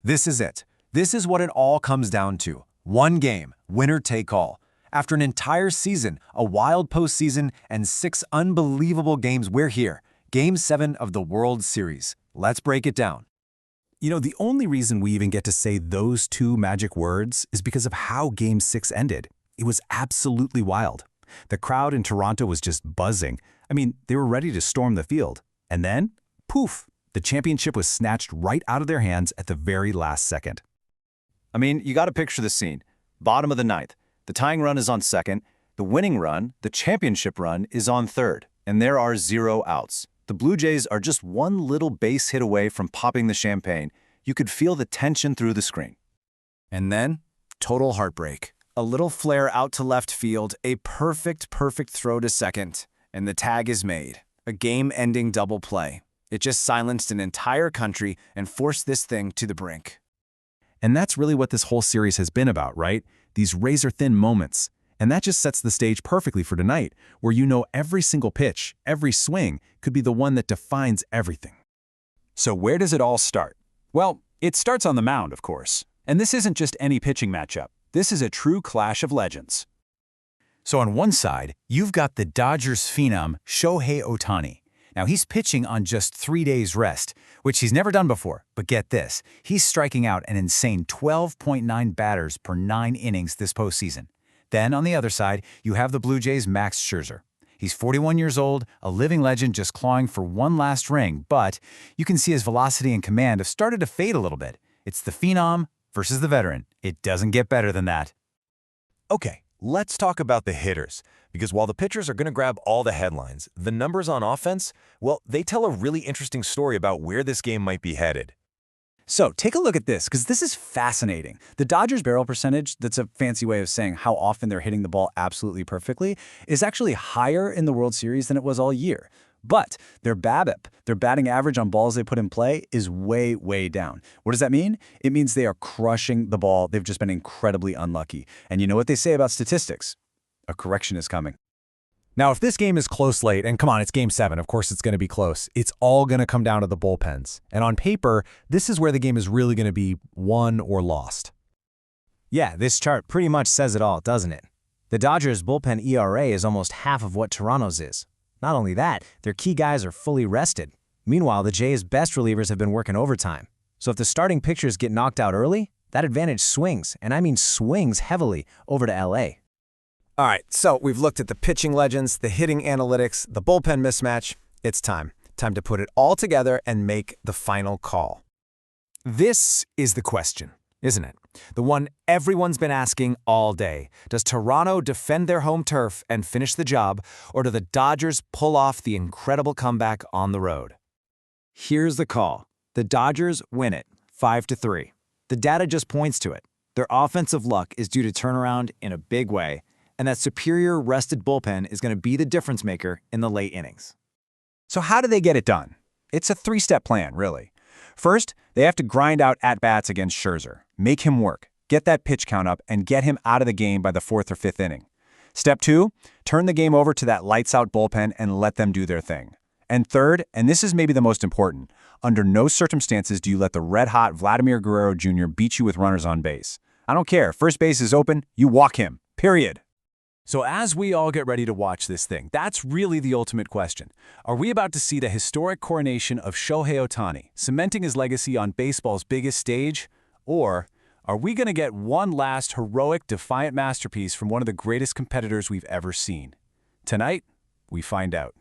This is it. This is what it all comes down to. One game, winner take all. After an entire season, a wild postseason, and 6 unbelievable games, we're here. Game 7 of the World Series. Let's break it down. You know, the only reason we even get to say those two magic words is because of how Game 6 ended. It was absolutely wild. The crowd in Toronto was just buzzing. I mean, they were ready to storm the field. And then, poof, the championship was snatched right out of their hands at the very last second. I mean, you got to picture the scene. Bottom of the ninth. The tying run is on second. The winning run, the championship run, is on third. And there are 0 outs. The Blue Jays are just one little base hit away from popping the champagne. You could feel the tension through the screen. And then, total heartbreak. A little flare out to left field, a perfect throw to second, and the tag is made. A game-ending double play. It just silenced an entire country and forced this thing to the brink. And that's really what this whole series has been about, right? These razor-thin moments. And that just sets the stage perfectly for tonight, where you know every single pitch, every swing, could be the one that defines everything. So where does it all start? Well, it starts on the mound, of course. And this isn't just any pitching matchup. This is a true clash of legends. So on one side, you've got the Dodgers phenom Shohei Ohtani. Now he's pitching on just 3 days rest, which he's never done before. But get this, he's striking out an insane 12.9 batters per 9 innings this postseason. Then on the other side, you have the Blue Jays' Max Scherzer. He's 41 years old, a living legend just clawing for one last ring, but you can see his velocity and command have started to fade a little bit. It's the phenom versus the veteran. It doesn't get better than that. Okay, let's talk about the hitters, because while the pitchers are going to grab all the headlines, the numbers on offense, well, they tell a really interesting story about where this game might be headed. So take a look at this, because this is fascinating. The Dodgers' barrel percentage, that's a fancy way of saying how often they're hitting the ball absolutely perfectly, is actually higher in the World Series than it was all year. But their BABIP, their batting average on balls they put in play, is way down. What does that mean? It means they are crushing the ball. They've just been incredibly unlucky. And you know what they say about statistics? A correction is coming. Now, if this game is close late, and come on, it's Game 7, of course it's going to be close, it's all going to come down to the bullpens. And on paper, this is where the game is really going to be won or lost. Yeah, this chart pretty much says it all, doesn't it? The Dodgers' bullpen ERA is almost half of what Toronto's is. Not only that, their key guys are fully rested. Meanwhile, the Jays' best relievers have been working overtime. So if the starting pitchers get knocked out early, that advantage swings, and I mean swings heavily, over to LA. All right, so we've looked at the pitching legends, the hitting analytics, the bullpen mismatch. It's time. Time to put it all together and make the final call. This is the question, isn't it? The one everyone's been asking all day. Does Toronto defend their home turf and finish the job, or do the Dodgers pull off the incredible comeback on the road? Here's the call. The Dodgers win it, 5-3. The data just points to it. Their offensive luck is due to turnaround in a big way, and that superior rested bullpen is going to be the difference maker in the late innings. So how do they get it done? It's a 3-step plan, really. First, they have to grind out at-bats against Scherzer, make him work, get that pitch count up, and get him out of the game by the 4th or 5th inning. Step 2, turn the game over to that lights-out bullpen and let them do their thing. And third, and this is maybe the most important, under no circumstances do you let the red-hot Vladimir Guerrero Jr. beat you with runners on base. I don't care. First base is open, you walk him. Period. So as we all get ready to watch this thing, that's really the ultimate question. Are we about to see the historic coronation of Shohei Ohtani, cementing his legacy on baseball's biggest stage? Or are we going to get one last heroic, defiant masterpiece from one of the greatest competitors we've ever seen? Tonight, we find out.